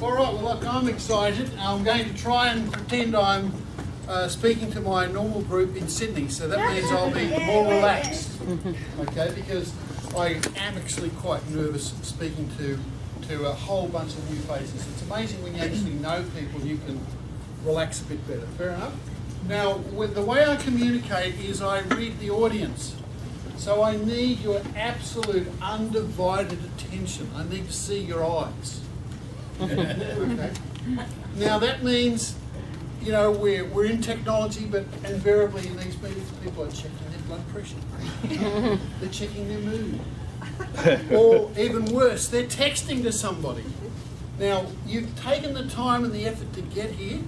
All right, well, look, I'm excited. I'm going to try and pretend I'm speaking to my normal group in Sydney, so that means I'll be more relaxed, okay, because I am actually quite nervous speaking to a whole bunch of new faces. It's amazing when you actually know people, you can relax a bit better. Fair enough? Now, with the way I communicate is I read the audience. So I need your absolute undivided attention. I need to see your eyes. Okay. Now that means, you know, we're in technology, but invariably in these meetings, people are checking their blood pressure. They're checking their mood. Or even worse, they're texting to somebody. Now, you've taken the time and the effort to get here.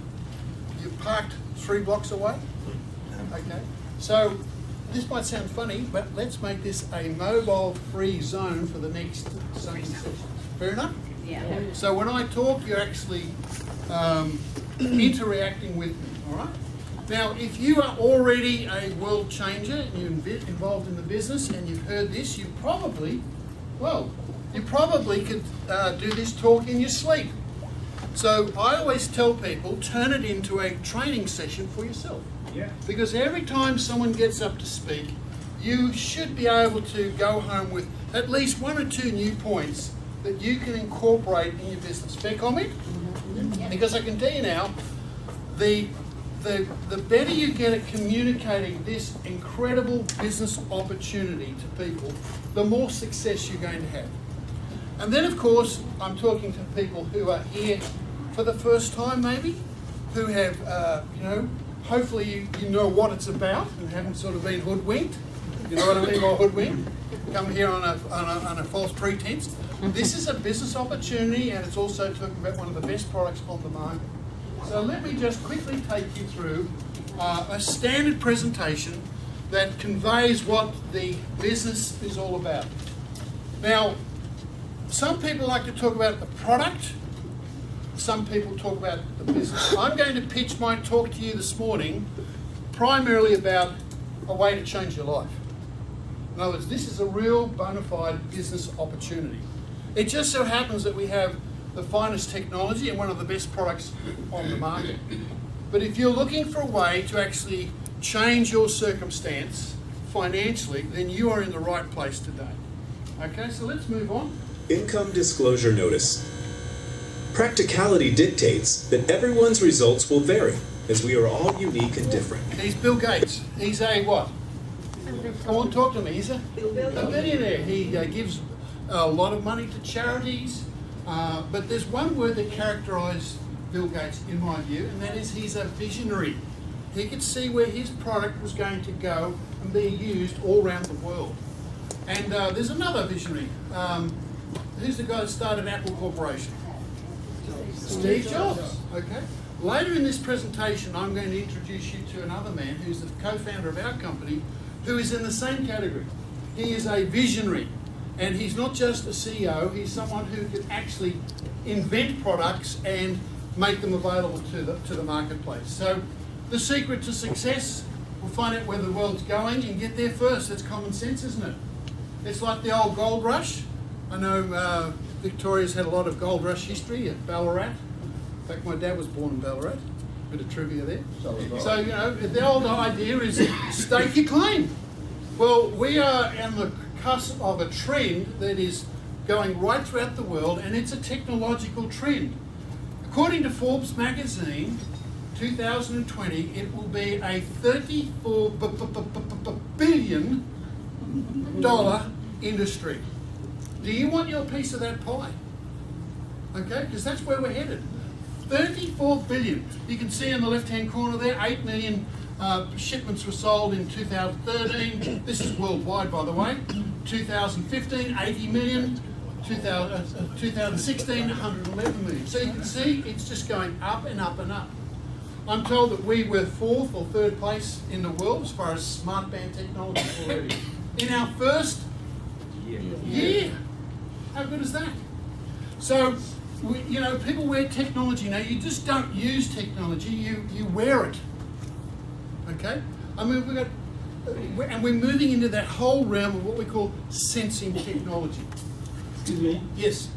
You've parked 3 blocks away. Okay. So this might sound funny, but let's make this a mobile-free zone for the next Sunday session. Fair enough? Yeah. So when I talk, you're actually interacting with me, all right? Now, if you are already a world changer and you're involved in the business and you've heard this, you probably could do this talk in your sleep. So I always tell people, turn it into a training session for yourself. Yeah. Because every time someone gets up to speak, you should be able to go home with at least 1 or 2 new points that you can incorporate in your business. Fair comment? Because I can tell you now, the better you get at communicating this incredible business opportunity to people, the more success you're going to have. And then, of course, I'm talking to people who are here for the first time, maybe, who have, hopefully you know what it's about and haven't sort of been hoodwinked. You know what I mean by hoodwinked? Come here on a false pretense. This is a business opportunity, and it's also talking about one of the best products on the market. So let me just quickly take you through a standard presentation that conveys what the business is all about. Now, some people like to talk about the product. Some people talk about the business. I'm going to pitch my talk to you this morning primarily about a way to change your life. In other words, this is a real bona fide business opportunity. It just so happens that we have the finest technology and one of the best products on the market. But if you're looking for a way to actually change your circumstance financially, then you are in the right place today. Okay, so let's move on. Income disclosure notice. Practicality dictates that everyone's results will vary, as we are all unique and different. He's Bill Gates. He's a what? Come on, talk to me. He's a billionaire. He gives a lot of money to charities. But there's one word that characterised Bill Gates, in my view, and that is he's a visionary. He could see where his product was going to go and be used all around the world. And there's another visionary. Who's the guy that started Apple Corporation? Steve Jobs. Okay. Later in this presentation, I'm going to introduce you to another man who's the co-founder of our company, who is in the same category. He is a visionary. And he's not just a CEO, he's someone who can actually invent products and make them available to the marketplace. So the secret to success, we'll find out where the world's going and get there first. That's common sense, isn't it? It's like the old gold rush. I know Victoria's had a lot of gold rush history at Ballarat. In fact, my dad was born in Ballarat. Bit of trivia there. So, you know, the old idea is stake your claim. Well, we are on the cusp of a trend that is going right throughout the world, and it's a technological trend. According to Forbes magazine, 2020, it will be a $34 billion industry. Do you want your piece of that pie? Okay, because that's where we're headed. 34 billion. You can see in the left-hand corner there, 8 million shipments were sold in 2013. This is worldwide, by the way. 2015, 80 million. 2016, 111 million. So you can see it's just going up and up and up. I'm told that we were 4th or 3rd place in the world as far as smart band technology already. In our first year. How good is that? So, people wear technology. Now, you just don't use technology, you wear it. Okay? I mean, we're moving into that whole realm of what we call sensing technology. Excuse me? Yes.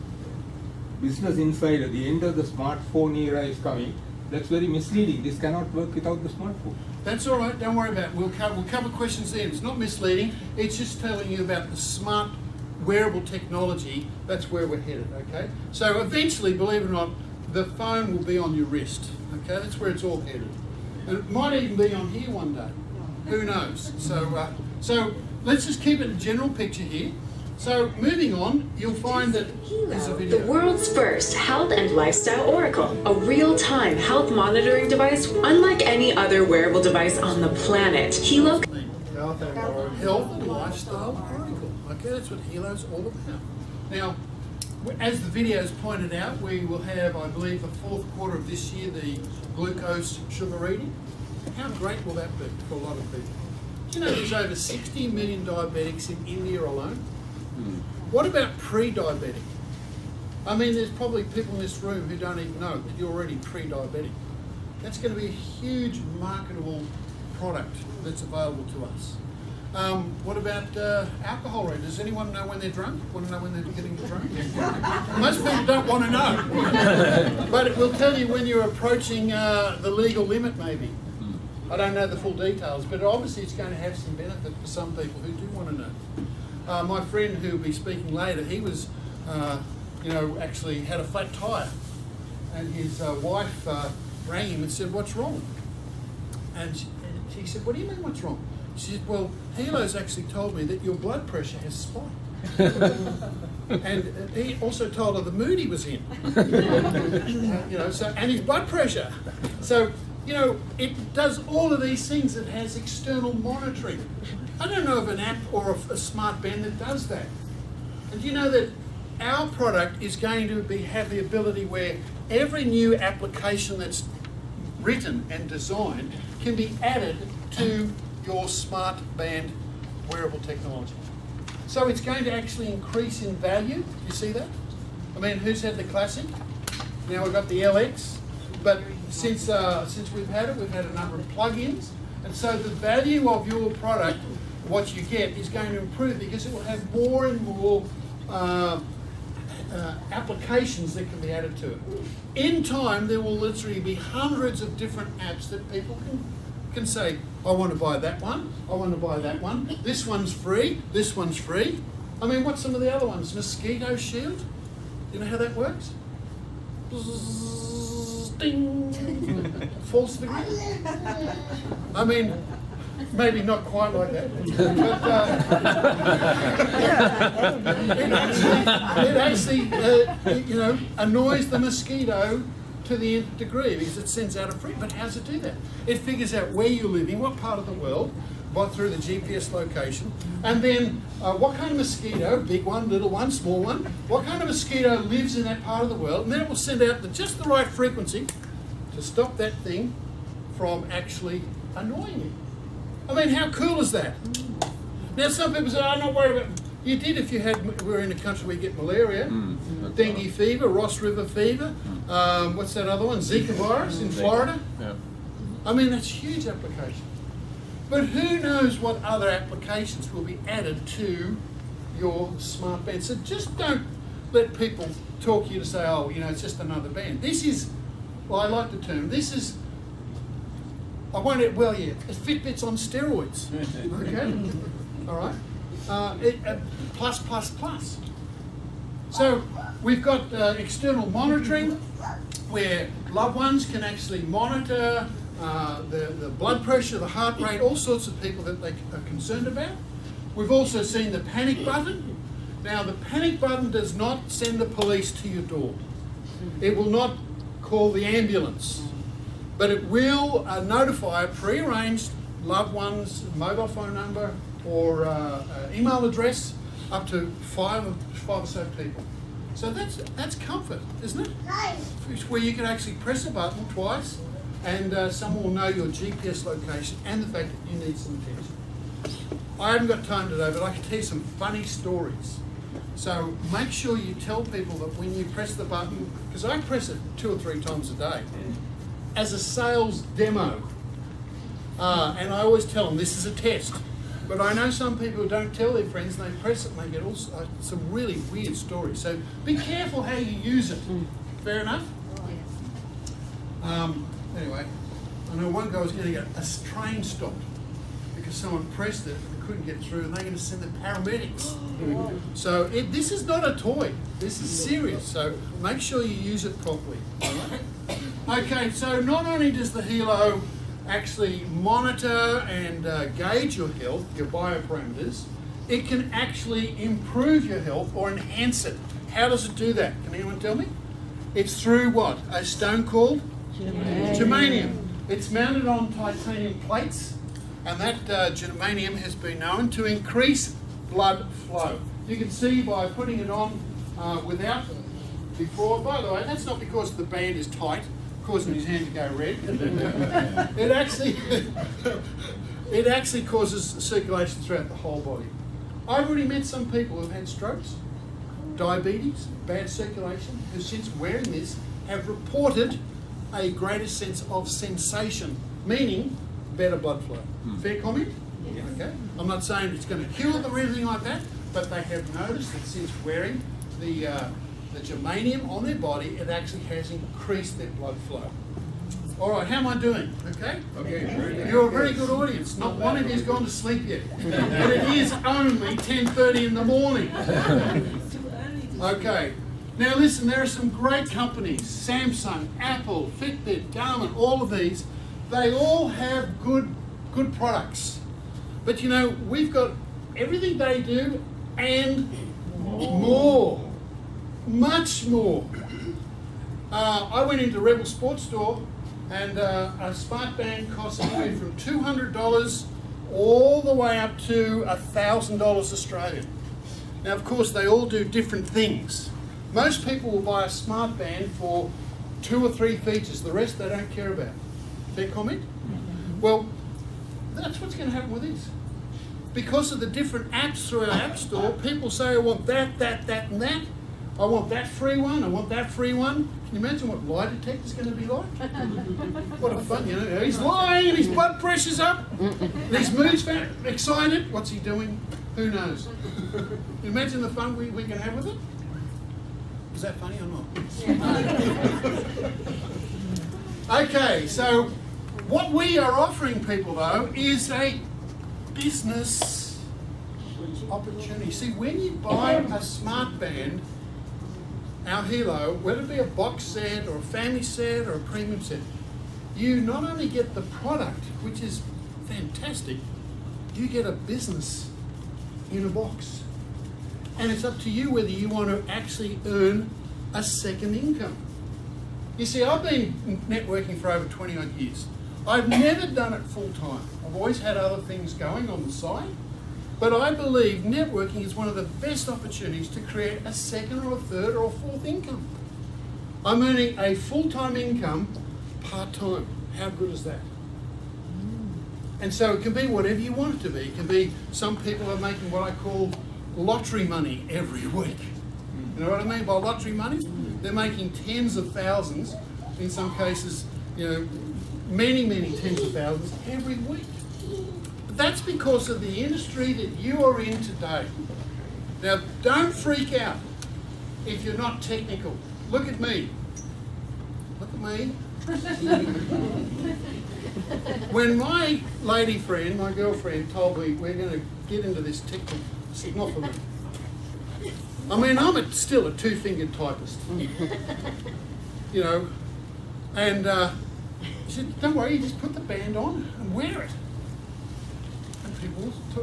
Business Insider, at the end of the smartphone era is coming. That's very misleading. This cannot work without the smartphone. That's all right, don't worry about it. We'll cover questions then. It's not misleading, it's just telling you about the smart wearable technology. That's where we're headed, okay? So eventually, believe it or not, the phone will be on your wrist, okay? That's where it's all headed. And it might even be on here one day. Who knows? So let's just keep it a general picture here. So moving on, you'll find that there's a video. The world's first health and lifestyle oracle, a real-time health monitoring device unlike any other wearable device on the planet. Hilo Health and lifestyle oracle. Okay, that's what Hilo's all about. Now, as the videos pointed out, we will have, I believe, the fourth quarter of this year, the glucose sugar reading. How great will that be for a lot of people? Do you know there's over 60 million diabetics in India alone? What about pre-diabetic? I mean, there's probably people in this room who don't even know that you're already pre-diabetic. That's going to be a huge marketable product that's available to us. What about alcohol rate? Does anyone know when they're drunk? Want to know when they're getting drunk? Most people don't want to know. But it will tell you when you're approaching the legal limit, maybe. I don't know the full details, but obviously it's going to have some benefit for some people who do want to know. My friend who will be speaking later, he was, actually had a flat tyre, and his wife rang him and said, "What's wrong?" And she said, "What do you mean, what's wrong?" She said, "Well, Hilo's actually told me that your blood pressure has spiked." And he also told her the mood he was in, and his blood pressure. So, it does all of these things. It has external monitoring. I don't know of an app or a smart band that does that. And do you know that our product is going to have the ability where every new application that's written and designed can be added to your smart band wearable technology. So it's going to actually increase in value. You see that? I mean, who's had the Classic? Now we've got the LX. But since we've had it, we've had a number of plug-ins. And so the value of your product, what you get, is going to improve because it will have more and more applications that can be added to it. In time, there will literally be hundreds of different apps that people can say, "I want to buy that one, I want to buy that one, this one's free, this one's free." I mean, what's some of the other ones? Mosquito Shield? You know how that works? Ding! Falls to the ground. I mean, maybe not quite like that, but it actually annoys the mosquito to the nth degree because it sends out a freak. But how does it do that? It figures out where you're living, what part of the world, through the GPS location, and then what kind of mosquito, big one, little one, small one, what kind of mosquito lives in that part of the world, and then it will send out just the right frequency to stop that thing from actually annoying you. I mean, how cool is that? Now, some people say, "I'm not worried about it." You did if we're in a country where you get malaria, dengue fever, Ross River fever, what's that other one, Zika virus in Florida. Yeah. I mean, that's huge application. But who knows what other applications will be added to your smart band. So just don't let people talk you to say, "Oh, it's just another band." This is, well, I like the term, this is, Fitbit's on steroids, okay? All right? Plus. So we've got external monitoring where loved ones can actually monitor the blood pressure, the heart rate, all sorts of people that they are concerned about. We've also seen the panic button. Now, the panic button does not send the police to your door. It will not call the ambulance, but it will notify a pre-arranged loved one's mobile phone number or email address up to five or so people. So that's comfort, isn't it? Nice. Where you can actually press a button twice and someone will know your GPS location and the fact that you need some attention. I haven't got time today, but I can tell you some funny stories. So make sure you tell people that when you press the button, because I press it 2 or 3 times a day, as a sales demo. And I always tell them this is a test. But I know some people don't tell their friends, and they press it and they get all some really weird stories. So be careful how you use it. Fair enough? Anyway, I know one guy was going to get a train stopped because someone pressed it and couldn't get through, and they're going to send the paramedics. So this is not a toy. This is serious. So make sure you use it properly. All right? Okay, so not only does the Helo actually monitor and gauge your health, your bioparameters, it can actually improve your health or enhance it. How does it do that? Can anyone tell me? It's through what? A stone called? Germanium. It's mounted on titanium plates, and that germanium has been known to increase blood flow. You can see by putting it on without before. By the way, that's not because the band is tight, causing his hand to go red. It actually causes circulation throughout the whole body. I've already met some people who've had strokes, diabetes, bad circulation, who since wearing this have reported a greater sense of sensation, meaning better blood flow. Fair comment? Yes. Okay. I'm not saying it's going to cure them or anything like that, but they have noticed that since wearing the germanium on their body, it actually has increased their blood flow. All right, how am I doing? Okay? Okay. You're a very good audience. Not one of you has gone to sleep yet. And it is only 10:30 in the morning. Okay. Now listen, there are some great companies. Samsung, Apple, Fitbit, Garmin, all of these. They all have good products. But you know, we've got everything they do and more. Much more. I went into Rebel Sports Store, and a smart band costs anywhere from $200 all the way up to $1,000 Australian. Now, of course, they all do different things. Most people will buy a smart band for 2 or 3 features. The rest they don't care about. Fair comment? Well, that's what's going to happen with this. Because of the different apps through our app store, people say, I want that, and that. I want that free one, I want that free one. Can you imagine what lie detector's going to be like? What a fun, you know. He's lying and his blood pressure's up. And his mood's excited. What's he doing? Who knows? Can you imagine the fun we can have with it? Is that funny or not? Okay, so what we are offering people though is a business opportunity. See, when you buy a smart band, our Helo, whether it be a box set or a family set or a premium set, you not only get the product, which is fantastic, you get a business in a box. And it's up to you whether you want to actually earn a second income. You see, I've been networking for over 20 odd years. I've never done it full time. I've always had other things going on the side. But I believe networking is one of the best opportunities to create a second or a third or a fourth income. I'm earning a full-time income part-time. How good is that? And so it can be whatever you want it to be. It can be, some people are making what I call lottery money every week. You know what I mean by lottery money? They're making tens of thousands, in some cases, you know, many tens of thousands every week. That's because of the industry that you are in today. Now, don't freak out if you're not technical. Look at me. Look at me. When my lady friend, my girlfriend, told me we're going to get into this technical, I said, not for me. I mean, I'm still a 2-fingered typist. You know, and she said, don't worry, you just put the band on and wear it.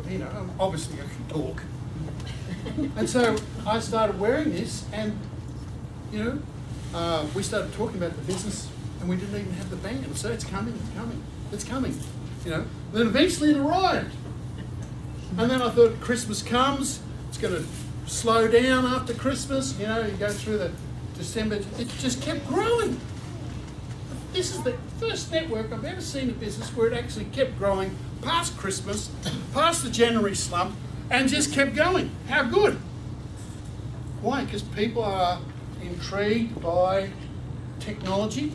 You know, obviously I can talk. And so I started wearing this, and you know, we started talking about the business, and we didn't even have the band. So it's coming. You know, then eventually it arrived. And then I thought, Christmas comes, it's going to slow down after Christmas. You know, you go through the December, it just kept growing. This is the first network I've ever seen in business where it actually kept growing past Christmas, past the January slump, and just kept going. How good? Why? Because people are intrigued by technology,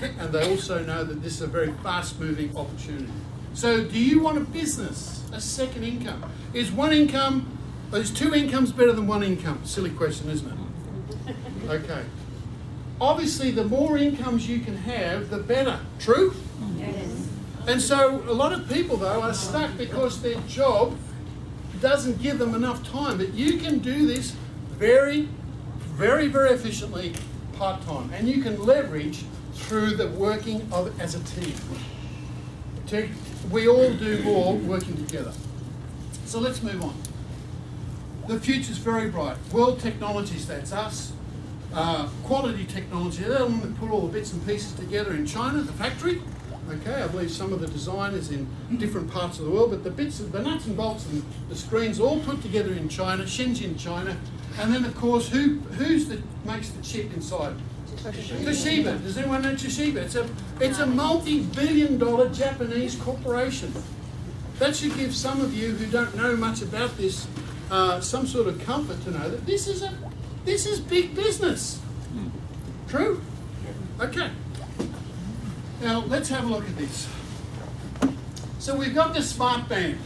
and they also know that this is a very fast-moving opportunity. So do you want a business, a second income? Is two incomes better than one income? Silly question, isn't it? Okay. Obviously, the more incomes you can have, the better. True? Yes. And so a lot of people, though, are stuck because their job doesn't give them enough time. But you can do this very, very, very efficiently part-time. And you can leverage through the working of as a team. We all do more working together. So let's move on. The future's very bright. World technologies, that's us. Quality technology, they'll put all the bits and pieces together in China, the factory. Okay, I believe some of the design is in different parts of the world, but the nuts and bolts and the screens all put together in China, Shenzhen, China. And then, of course, makes the chip inside? Toshiba. Does anyone know Toshiba? It's a multi-billion-dollar Japanese corporation. That should give some of you who don't know much about this some sort of comfort to know that this is big business. True? Okay. Now let's have a look at this. So we've got the smart band.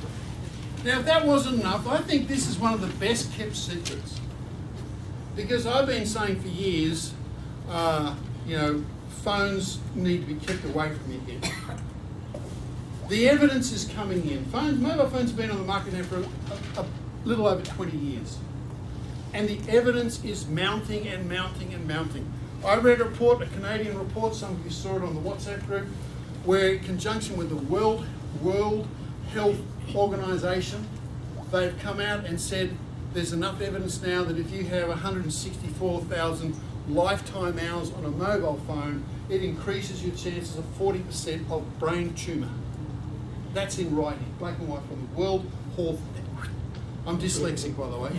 Now if that wasn't enough, I think this is one of the best kept secrets. Because I've been saying for years, phones need to be kept away from your head. The evidence is coming in. Mobile phones have been on the market now for a little over 20 years. And the evidence is mounting and mounting and mounting. I read a report, a Canadian report, some of you saw it on the WhatsApp group, where in conjunction with the World Health Organization, they've come out and said there's enough evidence now that if you have 164,000 lifetime hours on a mobile phone, it increases your chances of 40% of brain tumour. That's in writing, black and white from the World Health. I'm dyslexic, by the way.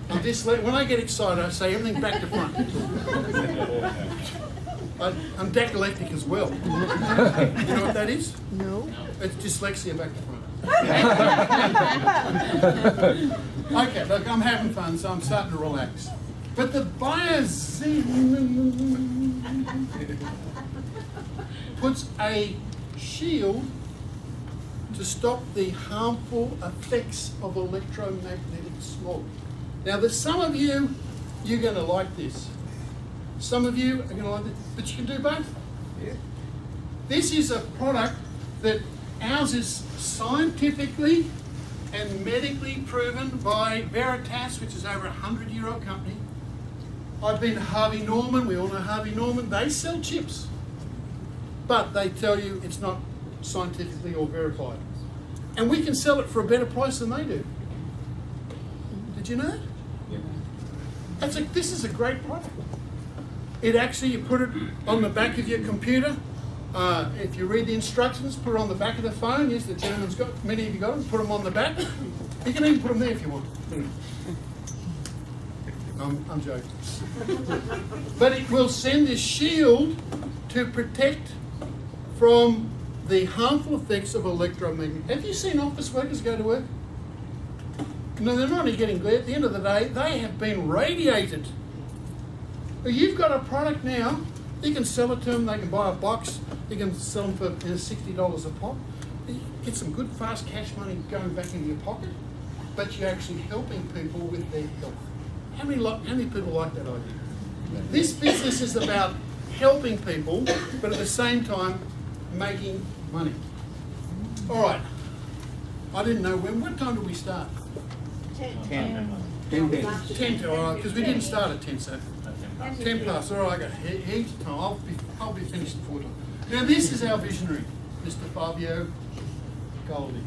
When I get excited, I say everything back to front. I'm dactylectic as well. You know what that is? No. It's dyslexia back to front. Okay, look, I'm having fun, so I'm starting to relax. But the biosyn puts a shield to stop the harmful effects of electromagnetic smoke. Now, there's some of you, you're going to like this. Some of you are going to like it, but you can do both. Yeah. This is a product that ours is scientifically and medically proven by Veritas, which is over a 100-year-old company. I've been to Harvey Norman. We all know Harvey Norman. They sell chips, but they tell you it's not scientifically or verified. And we can sell it for a better price than they do. Did you know that? Yeah. This is a great product. It actually, you put it on the back of your computer. If you read the instructions, put it on the back of the phone. Yes, the gentleman's got, many of you got them. Put them on the back. You can even put them there if you want. I'm joking. But it will send this shield to protect from the harmful effects of electromagnetic. Have you seen office workers go to work? No, they're not only getting glare. At the end of the day, they have been radiated. You've got a product now. You can sell it to them. They can buy a box. You can sell them for $60 a pop. You get some good fast cash money going back into your pocket, but you're actually helping people with their health. How many people like that idea? This business is about helping people, but at the same time making money. All right. I didn't know when. What time did we start? 10 10 all right, because we didn't start at 10, so 10 past. All right, I got heaps of time. I'll be finished at 4 times. Now this is our visionary, Mr. Fabio Goldie. Did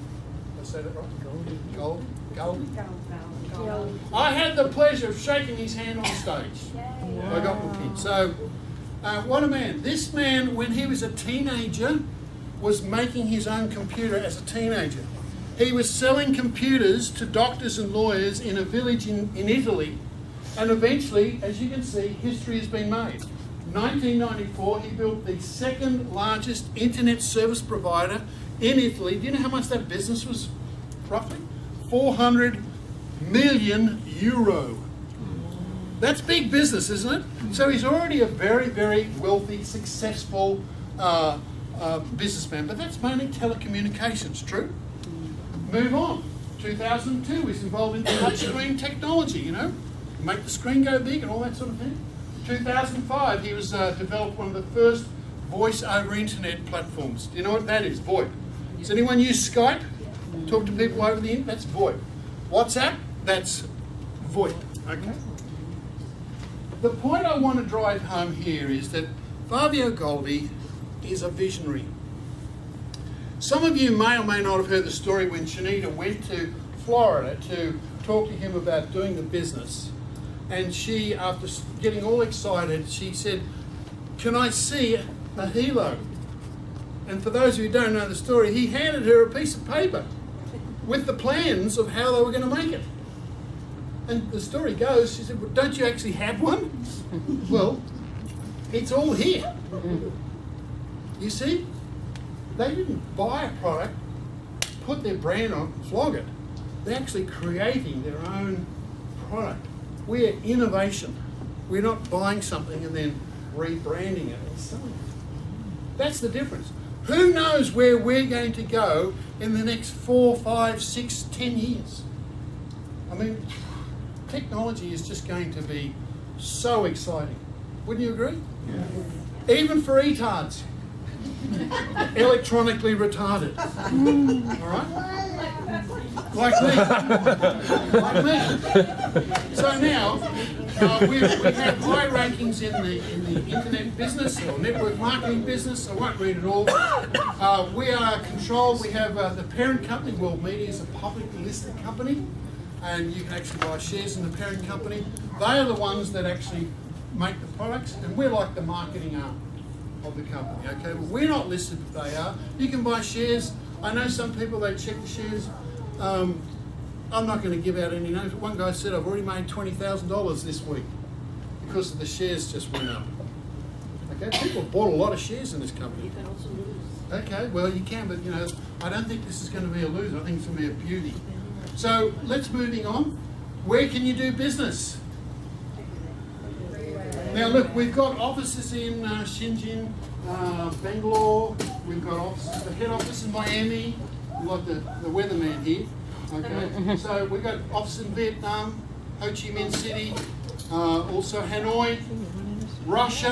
I say that right? Goldie. I had the pleasure of shaking his hand on stage. I got my pin. So, what a man. This man, when he was a teenager, was making his own computer as a teenager. He was selling computers to doctors and lawyers in a village in Italy. And eventually, as you can see, history has been made. 1994, he built the second largest internet service provider in Italy. Do you know how much that business was, roughly? 400 million euro. That's big business, isn't it? So he's already a very, very wealthy, successful businessman, but that's mainly telecommunications, true? Move on. 2002, he's involved in touchscreen technology, you know, make the screen go big and all that sort of thing. 2005, he was developed one of the first voice over internet platforms. Do you know what that is? VoIP. Does anyone use Skype? Talk to people over the internet? That's VoIP. WhatsApp? That's VoIP. Okay. The point I want to drive home here is that Fabio Goldi is a visionary. Some of you may or may not have heard the story when Shanita went to Florida to talk to him about doing the business. And she, after getting all excited, she said, "Can I see a helo?" And for those of you who don't know the story, he handed her a piece of paper with the plans of how they were going to make it. And the story goes, she said, "Well, don't you actually have one?" Well, it's all here. You see? They didn't buy a product, put their brand on, flog it. They're actually creating their own product. We're innovation. We're not buying something and then rebranding it or selling it. That's the difference. Who knows where we're going to go in the next 4, 5, 6, 10 years? I mean, technology is just going to be so exciting. Wouldn't you agree? Yeah. Even for retards. Electronically retarded. All right? Like me. So now, we have high rankings in the internet business or network marketing business. I won't read it all. We are controlled. We have the parent company, World Media, is a publicly listed company, and you can actually buy shares in the parent company. They are the ones that actually make the products, and we're like the marketing arm of the company, okay? But we're not listed, but they are. You can buy shares. I know some people, they check the shares. I'm not going to give out any names, but one guy said, "I've already made $20,000 this week because the shares just went up." Okay, people bought a lot of shares in this company. You can also lose. Okay, well you can, but you know, I don't think this is going to be a loser. I think it's going to be a beauty. So let's moving on. Where can you do business? Now look, we've got offices in Shenzhen, Bangalore. We've got offices, the head office in Miami. We've got the weatherman here. Okay, so we've got offices in Vietnam, Ho Chi Minh City, also Hanoi, Russia.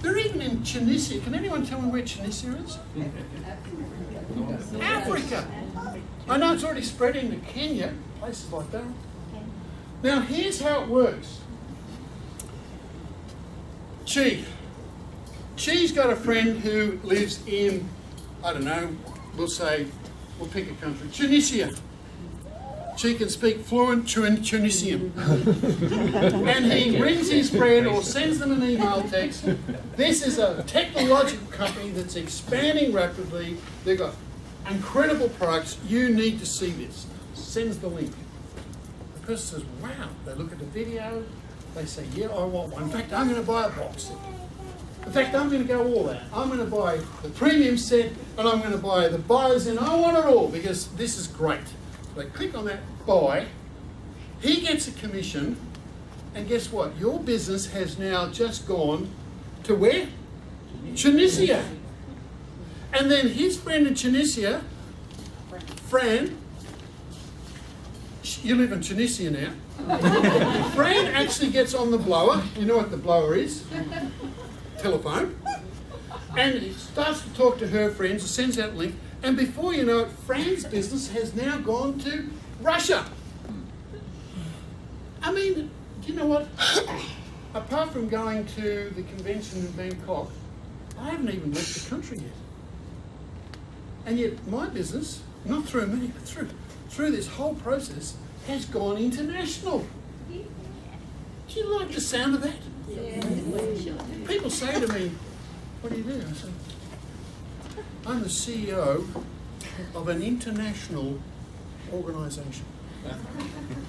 They're even in Tunisia. Can anyone tell me where Tunisia is? Africa. I know it's already spreading to Kenya, places like that. Now here's how it works. Chi's got a friend who lives in, I don't know, we'll pick a country, Tunisia. Chi can speak fluent Tunisian. And he rings his friend or sends them an email text. This is a technological company that's expanding rapidly. They've got incredible products. You need to see this. Sends the link. The person says, "Wow." They look at the video. They say, "Yeah, I want one. In fact, I'm going to buy a box set. In fact, I'm going to go all out. I'm going to buy the premium set and I'm going to buy the buyers in. I want it all because this is great." They click on that buy. He gets a commission. And guess what? Your business has now just gone to where? Tunisia. And then his friend in Tunisia, Fran, you live in Tunisia now. Fran actually gets on the blower. You know what the blower is? Telephone. And he starts to talk to her friends, sends out a link, and before you know it, Fran's business has now gone to Russia. I mean, do you know what? Apart from going to the convention in Bangkok, I haven't even left the country yet. And yet my business, not through me, but through this whole process, has gone international. Do you like the sound of that? People say to me, "What do you do?" I say, "I'm the CEO of an international organisation."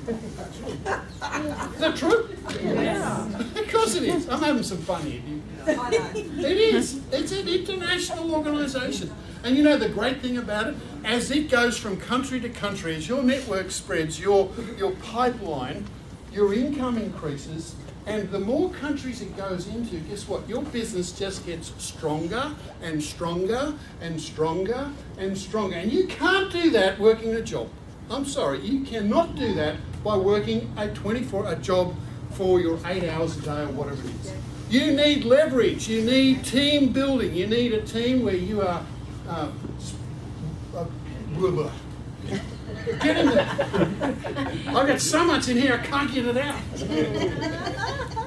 Is that true? Yeah. Of course it is. I'm having some fun here. It is. It's an international organisation. And you know the great thing about it, as it goes from country to country, as your network spreads, your pipeline, your income increases, And the more countries it goes into, guess what? Your business just gets stronger and stronger and stronger and stronger. And you can't do that working a job. I'm sorry, you cannot do that by working a job for your 8 hours a day or whatever it is. You need leverage, you need team building, you need a team where you are get in there. I've got so much in here I can't get it out.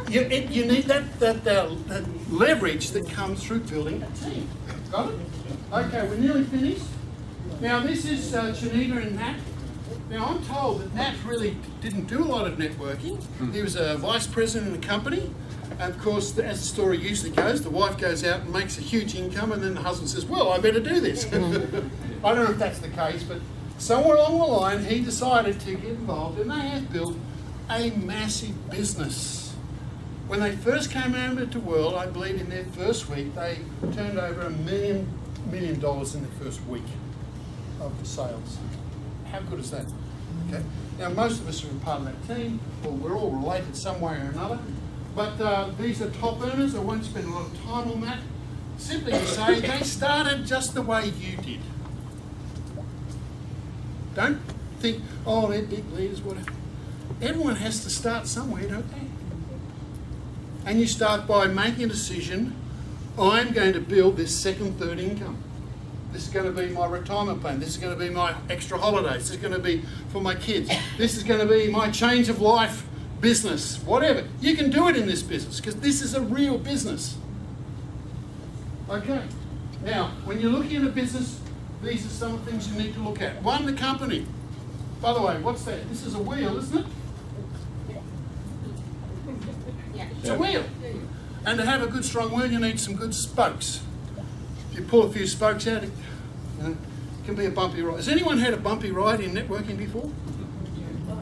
You need that leverage that comes through building a team. Got it? Okay, we're nearly finished. Now this is Shanita and Nat. Now I'm told that Nat really didn't do a lot of networking. He was a vice president in a company. And of course, as the story usually goes, the wife goes out and makes a huge income, and then the husband says, well, I better do this. I don't know if that's the case, but somewhere along the line, he decided to get involved, and they have built a massive business. When they first came out into the world, I believe in their first week, they turned over $1 million in their first week of the sales. How good is that? Okay. Now, most of us are a part of that team, or we're all related some way or another. But these are top earners. I won't spend a lot of time on that. Simply to say, they started just the way you did. Don't think, oh, they're big leaders, whatever. Everyone has to start somewhere, don't they? And you start by making a decision, I'm going to build this second, third income. This is going to be my retirement plan. This is going to be my extra holidays. This is going to be for my kids. This is going to be my change of life business, whatever. You can do it in this business because this is a real business. Okay. Now, when you're looking at a business, these are some of the things you need to look at. One, the company. By the way, what's that? This is a wheel, isn't it? It's a wheel. And to have a good strong wheel, you need some good spokes. If you pull a few spokes out, it can be a bumpy ride. Has anyone had a bumpy ride in networking before?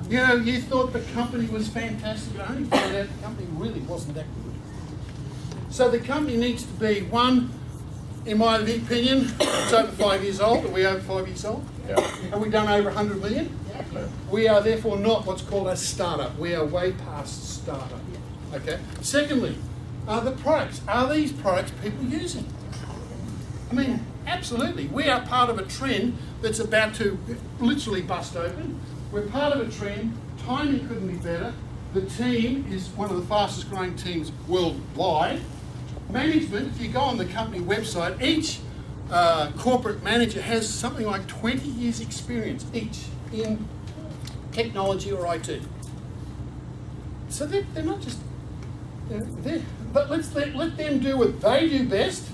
You know, you thought the company was fantastic, but only found out the company really wasn't that good. So the company needs to be, one, in my opinion, it's over 5 years old. Are we over 5 years old? Yeah. Have we done over 100 million? Yeah. We are therefore not what's called a startup. We are way past startup. Okay. Secondly, the products. Are these products people using? I mean, absolutely. We are part of a trend that's about to literally bust open. We're part of a trend. Timing couldn't be better. The team is one of the fastest growing teams worldwide. Management, if you go on the company website, each corporate manager has something like 20 years experience each in technology or IT. So they're not just, but let them do what they do best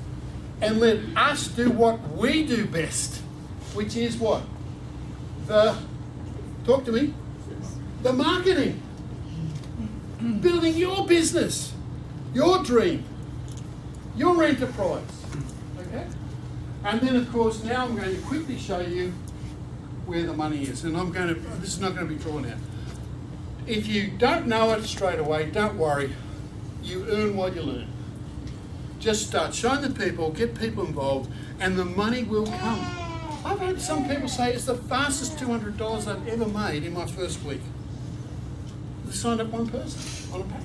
and let us do what we do best, which is what? Talk to me. The marketing. Building your business, your dream, your enterprise. Okay? And then, of course, now I'm going to quickly show you where the money is. And this is not going to be drawn out. If you don't know it straight away, don't worry. You earn what you learn. Just start showing the people, get people involved, and the money will come. I've heard some people say it's the fastest $200 I've ever made in my first week. They signed up one person on a pack.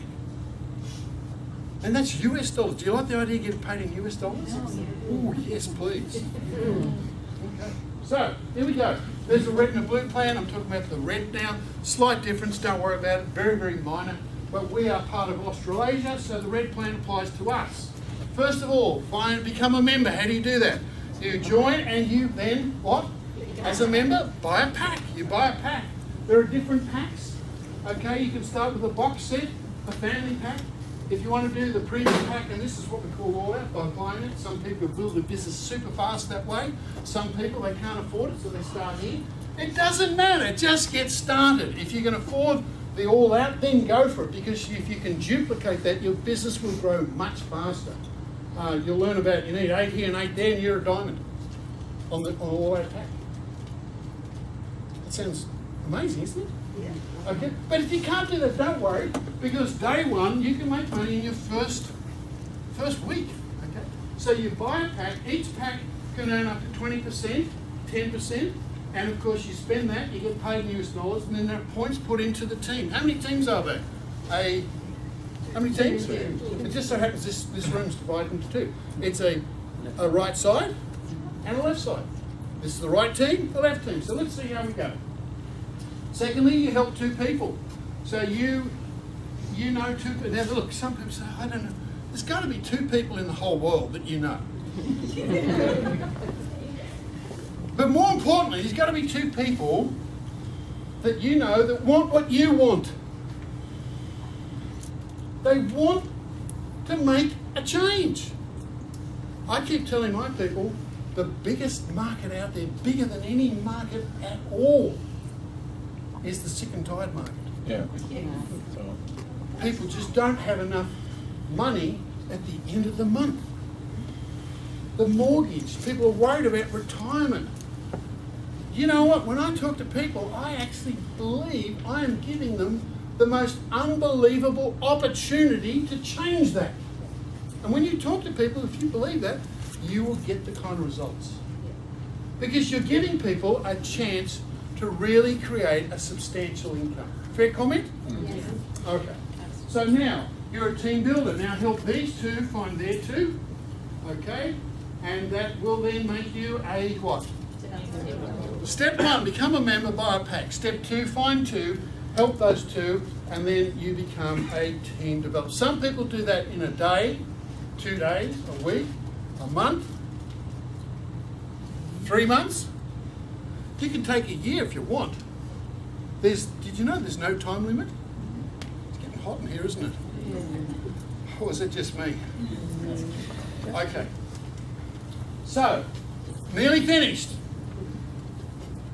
And that's US dollars. Do you like the idea of getting paid in US dollars? Oh, yes, please. Okay. So, here we go. There's a red and a blue plan. I'm talking about the red now. Slight difference, don't worry about it. Very, very minor. But we are part of Australasia, so the red plan applies to us. First of all, become a member. How do you do that? You join and you then, what? As a member, buy a pack. You buy a pack. There are different packs. Okay, you can start with a box set, a family pack. If you want to do the premium pack, and this is what we call all out by buying it. Some people build their business super fast that way. Some people, they can't afford it, so they start here. It doesn't matter, just get started. If you can afford the all out, then go for it, because if you can duplicate that, your business will grow much faster. You'll learn about, you need 8 here and 8 there, and you're a diamond on all out pack. That sounds amazing, isn't it? Yeah. Okay, but if you can't do that, don't worry, because day one you can make money in your first week. Okay, so you buy a pack. Each pack can earn up to 20%, 10%, and of course you spend that. You get paid in US dollars, and then there are points put into the team. How many teams are there? How many teams? It just so happens this room's divided into two. It's a right side and a left side. This is the right team, the left team. So let's see how we go. Secondly, you help two people. So you know two people. Now look, some people say, I don't know. There's got to be two people in the whole world that you know. But more importantly, there's got to be two people that you know that want what you want. They want to make a change. I keep telling my people, the biggest market out there, bigger than any market at all, is the sick and tired market. Yeah. So, People just don't have enough money at the end of the month. The mortgage, people are worried about retirement. You know what? When I talk to people, I actually believe I am giving them the most unbelievable opportunity to change that. And when you talk to people, if you believe that, you will get the kind of results. Because you're giving people a chance to really create a substantial income. Fair comment? Yes. Okay. So now, you're a team builder. Now help these two find their two. Okay? And that will then make you a what? Step 1, become a member, buy a pack. Step 2, find two, help those two, and then you become a team developer. Some people do that in a day, 2 days, a week, a month, 3 months. You can take a year if you want. Did you know there's no time limit? It's getting hot in here, isn't it? Or is it just me? Okay. So, nearly finished.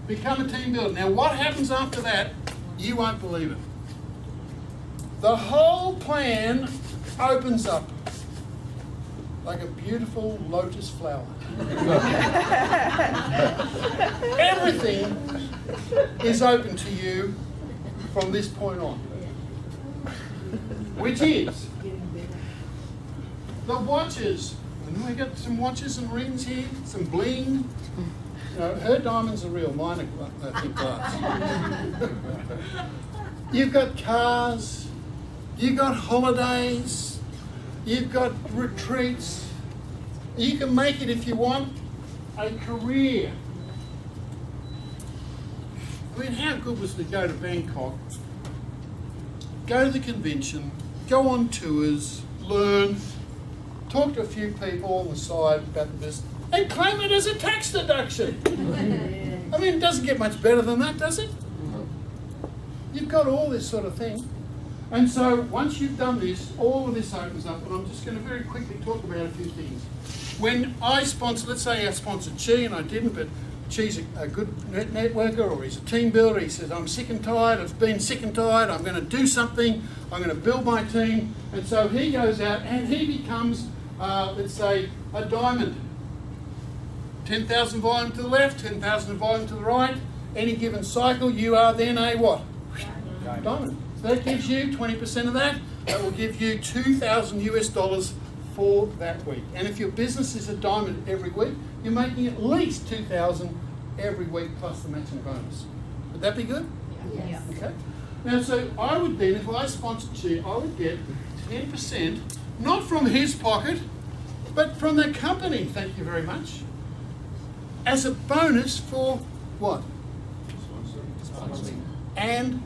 Become a team builder. Now what happens after that, you won't believe it. The whole plan opens up like a beautiful lotus flower. Everything is open to you from this point on. Which is the watches. And we got some watches and rings here, some bling. Her diamonds are real, mine are, I think, glass. You've got cars, you've got holidays, you've got retreats. You can make it, if you want, a career. I mean, how good was it to go to Bangkok, go to the convention, go on tours, learn, talk to a few people on the side about the business, and claim it as a tax deduction. I mean, it doesn't get much better than that, does it? You've got all this sort of thing. And so once you've done this, all of this opens up, and I'm just going to very quickly talk about a few things. When I sponsor, let's say I sponsored Chi, and I didn't, but Chi's a good networker, or he's a team builder. He says, I'm sick and tired, I've been sick and tired, I'm going to do something, I'm going to build my team. And so he goes out and he becomes, let's say, a diamond. 10,000 volume to the left, 10,000 volume to the right. Any given cycle, you are then a what? Diamond. So that gives you 20% of that. That will give you $2,000 US for that week. And if your business is a diamond every week, you're making at least $2,000 every week plus the matching bonus. Would that be good? Yes. Okay. Now, so I would then, if I sponsored Chi, I would get 10%, not from his pocket, but from the company. Thank you very much. As a bonus for what? Sponsoring. And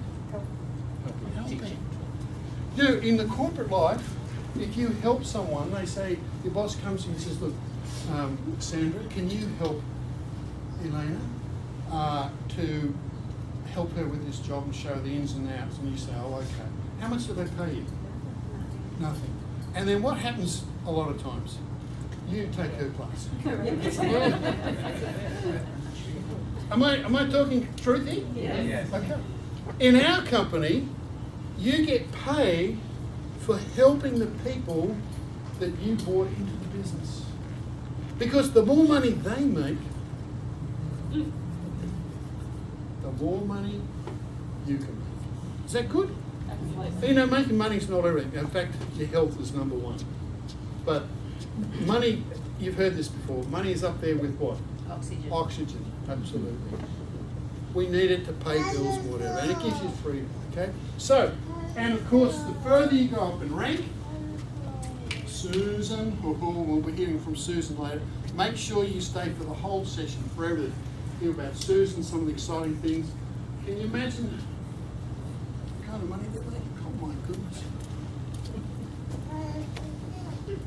helping. You know, in the corporate life, if you help someone, they say, your boss comes to you and says, look, Sandra, can you help Elena to help her with this job and show the ins and outs? And you say, oh, okay. How much do they pay you? Nothing. And then what happens a lot of times? You take her place. Am I talking truth here? Yes. Okay. In our company, you get paid for helping the people that you brought into the business. Because the more money they make, the more money you can make. Is that good? You know, making money is not everything. In fact, your health is number one. But money, you've heard this before, money is up there with what? Oxygen. Oxygen, absolutely. we need it to pay bills or whatever, and it gives you freedom, okay? So, and of course, the further you go up in rank, Susan, we'll be hearing from Susan later, make sure you stay for the whole session, for everything. Hear about Susan, some of the exciting things. Can you imagine the kind of money that they, oh my goodness.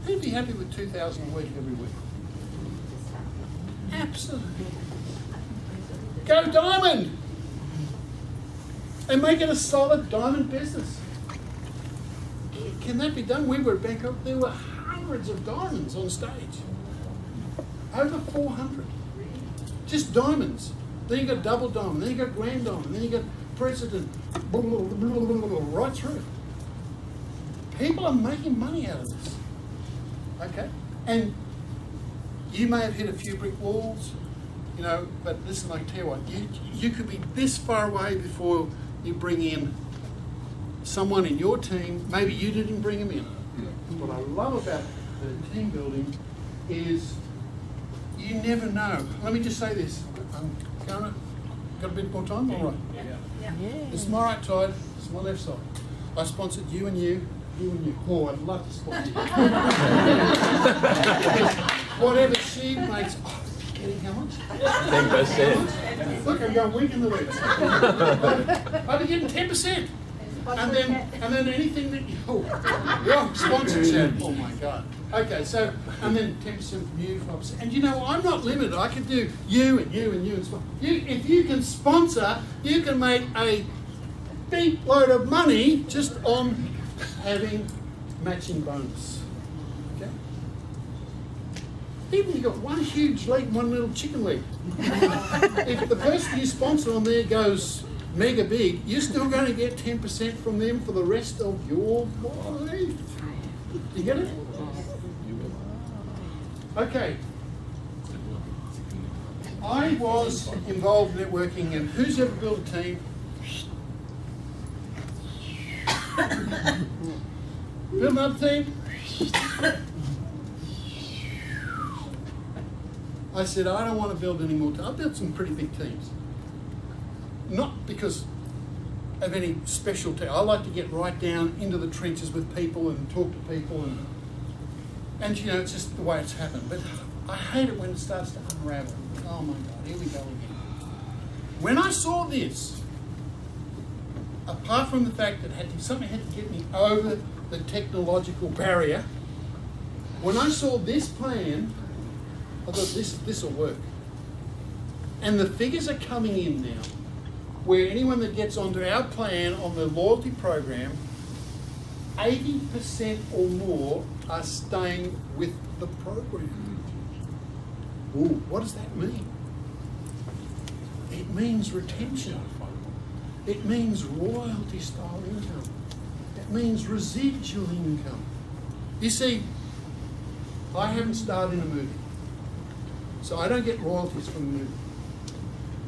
Who'd be happy with $2,000 a week every week? Absolutely. Go diamond! And make it a solid diamond business. Can that be done? We were at Bangkok, there were hundreds of diamonds on stage. Over 400. Just diamonds. Then you got double diamond, then you got grand diamond, then you got president, right through. People are making money out of this. Okay? And you may have hit a few brick walls, you know, but listen, I tell you what, you could be this far away before you bring in someone in your team. Maybe you didn't bring them in. What I love about the team building is you never know. Let me just say this. Got a bit more time? All right. Yeah. This is my right side, this is my left side. I sponsored you and you, you and you. Oh, I'd love to sponsor you. Whatever she makes, oh, getting how much? 10%. Look, I'm going weak in the weeds. I'll be getting 10%. And then anything that your sponsorship. Oh my God. Okay, so, and then 10% from you, 5%. And you know, I'm not limited. I could do you and you and you and sponsor. If you can sponsor, you can make a big load of money just on having matching bonus. Okay? Even you got one huge leg and one little chicken leg. If the person you sponsor on there goes mega big, you're still going to get 10% from them for the rest of your life. You get it? Okay. I was involved in networking, and who's ever built a team? Build another team? I said, I don't want to build any more teams. I built some pretty big teams. Not because of any specialty. I like to get right down into the trenches with people and talk to people, and you know, it's just the way it's happened. But I hate it when it starts to unravel. Oh my God, here we go again. When I saw this, apart from the fact that something had to get me over the technological barrier, when I saw this plan, I thought this will work. And the figures are coming in now, where anyone that gets onto our plan on the loyalty program, 80% or more are staying with the program. Ooh, what does that mean? It means retention. It means royalty style income. It means residual income. You see, I haven't starred in a movie, so I don't get royalties from the movie.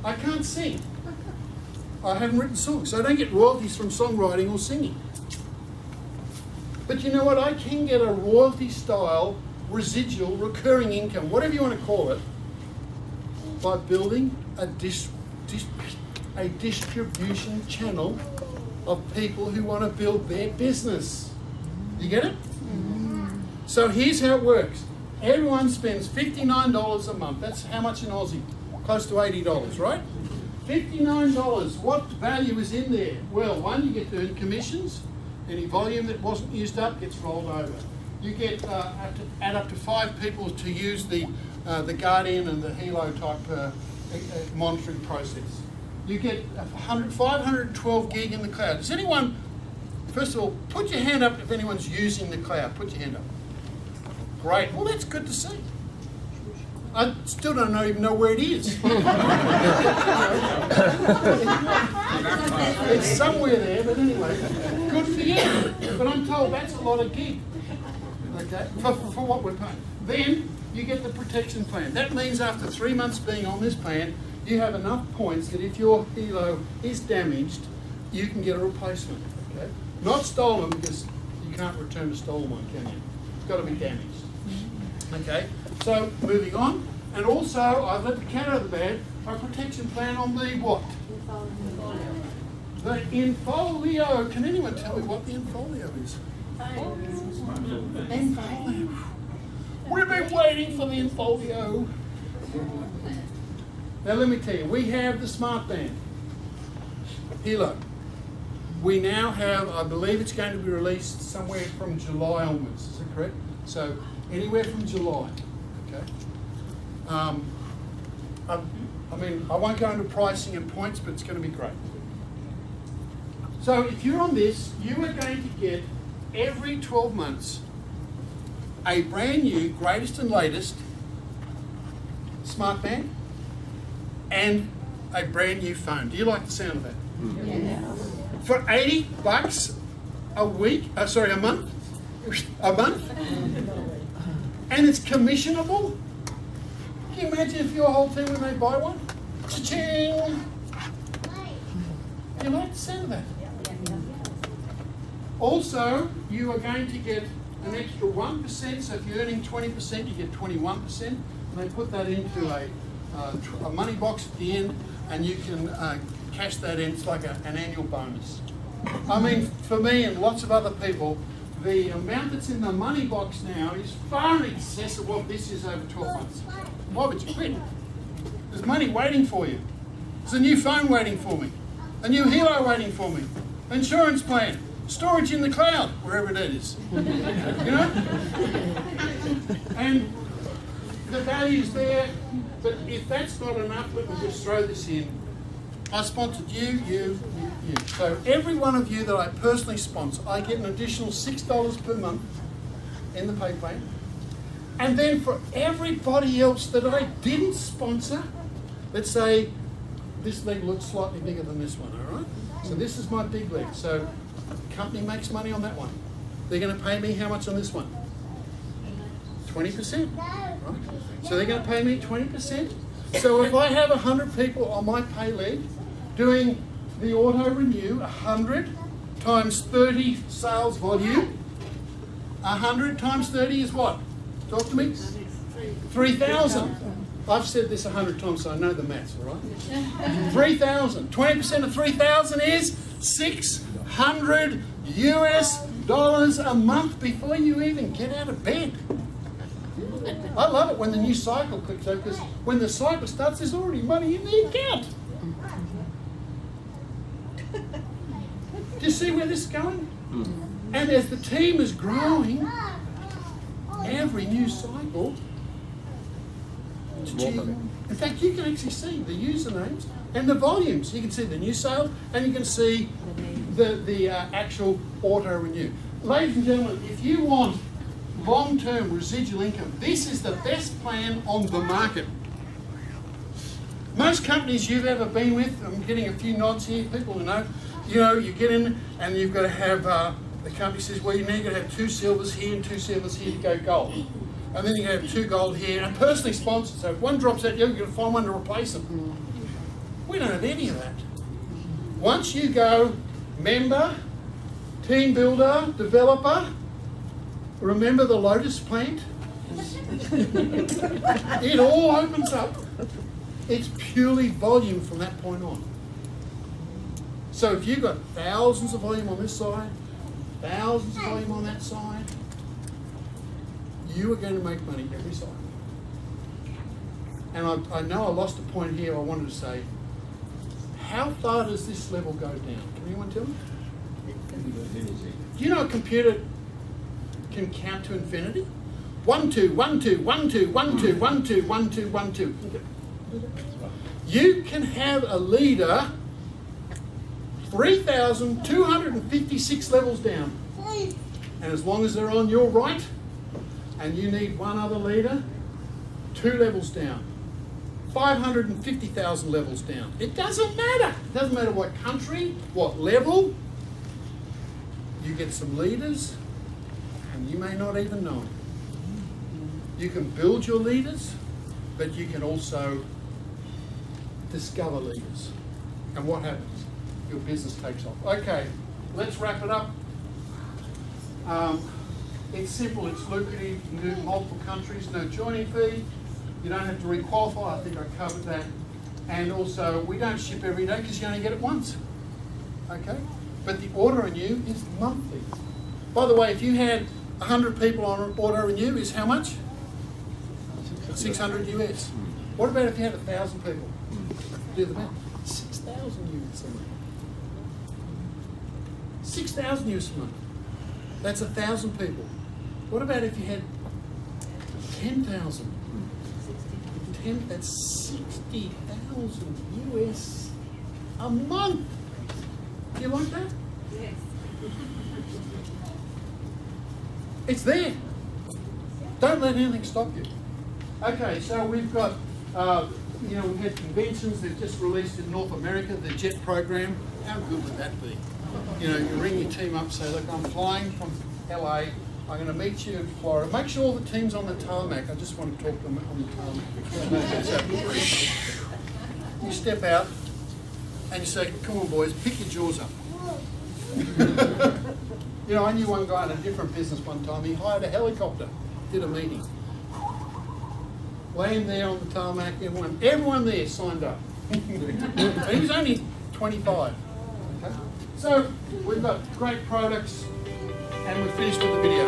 I can't sing. I haven't written songs, so I don't get royalties from songwriting or singing. But you know what? I can get a royalty style, residual, recurring income, whatever you want to call it, by building a distribution channel of people who want to build their business. You get it? So here's how it works. Everyone spends $59 a month. That's how much in Aussie? Close to $80, right? $59. What value is in there? Well, one, you get to earn commissions. Any volume that wasn't used up gets rolled over. You get add up to 5 people to use the Guardian and the Hilo type monitoring process. You get 512 gig in the cloud. Does anyone, first of all, put your hand up if anyone's using the cloud. Put your hand up. Great. Well, that's good to see. I still don't even know where it is. It's somewhere there, but anyway, good for you. But I'm told that's a lot of gig, okay, for what we're paying. Then you get the protection plan. That means after 3 months being on this plan, you have enough points that if your Hilo is damaged, you can get a replacement, okay? Not stolen, because you can't return a stolen one, can you? It's got to be damaged. Okay, so moving on, and also I've let the cat out of the bag, a protection plan on the what? The Infolio. Can anyone tell me what the Infolio is? Infolio. We've been waiting for the Infolio. Now let me tell you, we have the Smart Band. Hilo. We now have, I believe it's going to be released somewhere from July onwards. Is that correct? So anywhere from July. Okay. I mean, I won't go into pricing and points, but it's going to be great. So if you're on this, you are going to get every 12 months a brand new, greatest and latest Smart Band and a brand new phone. Do you like the sound of that? For $80 a week, a month, and it's commissionable. Can you imagine if your whole team when they buy one? Cha-ching! You like the sound of that? Also, you are going to get an extra 1%, so if you're earning 20%, you get 21%, and they put that into a money box at the end, and you can cash that in. It's like an annual bonus. I mean, for me and lots of other people, the amount that's in the money box now is far in excess of what this is over 12 months. Why would you quit? There's money waiting for you. There's a new phone waiting for me, a new Hilo waiting for me, insurance plan, storage in the cloud, wherever that is. You know? And the value's there, but if that's not enough, let me just throw this in. I sponsored you. So every one of you that I personally sponsor, I get an additional $6 per month in the pay plan. And then for everybody else that I didn't sponsor, let's say this leg looks slightly bigger than this one, all right? So this is my big leg. So the company makes money on that one. They're going to pay me how much on this one? 20%, right? So they're going to pay me 20%. So if I have 100 people on my pay leg doing the auto renew, 100 times 30 sales volume, 100 times 30 is what? Talk to me. 3,000. I've said this 100 times, so I know the maths, all right? 3,000. 20% of 3,000 is $600 US a month before you even get out of bed. I love it when the new cycle clicks out, because when the cycle starts, there's already money in the account. Do you see where this is going? And as the team is growing, every new cycle, in fact, you can actually see the usernames and the volumes. You can see the new sales, and you can see the actual auto renew. Ladies and gentlemen, if you want long-term residual income, this is the best plan on the market. Most companies you've ever been with, I'm getting a few nods here, people who know, you get in and you've got to have, the company says, well, you're going to have 2 silvers here and 2 silvers here to go gold. And then you're going to have 2 gold here, and personally sponsored, so if one drops out, you're going to find one to replace them. We don't have any of that. Once you go member, team builder, developer, remember the lotus plant? It all opens up. It's purely volume from that point on. So if you've got thousands of volume on this side, thousands of volume on that side, you are going to make money every side. And I know I lost a point here. I wanted to say, how far does this level go down? Can anyone tell me? Do you know a computer can count to infinity? 1, 2, 1, 2, 1, 2, 1, 2, 1, 2, 1, 2, 1, 2. You can have a leader 3,256 levels down. And as long as they're on your right, and you need one other leader, 2 levels down. 550,000 levels down. It doesn't matter. It doesn't matter what country, what level. You get some leaders, and you may not even know it. You can build your leaders, but you can also discover leaders. And what happens? Your business takes off. Okay, let's wrap it up. It's simple, it's lucrative, you can do multiple countries, no joining fee. You don't have to re-qualify, I think I covered that. And also, we don't ship every day because you only get it once. Okay? But the order renew is monthly. By the way, if you had 100 people on order renew, is how much? 600 US. What about if you had 1,000 people? Do the math. 6,000 US a month. 6,000 US a month. That's 1,000 people. What about if you had 10,000? That's 60,000 US a month. Do you like that? Yes. It's there. Don't let anything stop you. Okay, so we've got, we had conventions. They've just released in North America the JET program. How good would that be? You ring your team up, say, look, I'm flying from LA. I'm going to meet you in Florida. Make sure all the team's on the tarmac. I just want to talk to them on the tarmac. So, you step out and you say, come on, boys, pick your jaws up. I knew one guy in a different business one time. He hired a helicopter, did a meeting. Land there on the tarmac, everyone there signed up. He was only 25. Okay? So we've got great products and we're finished with the video.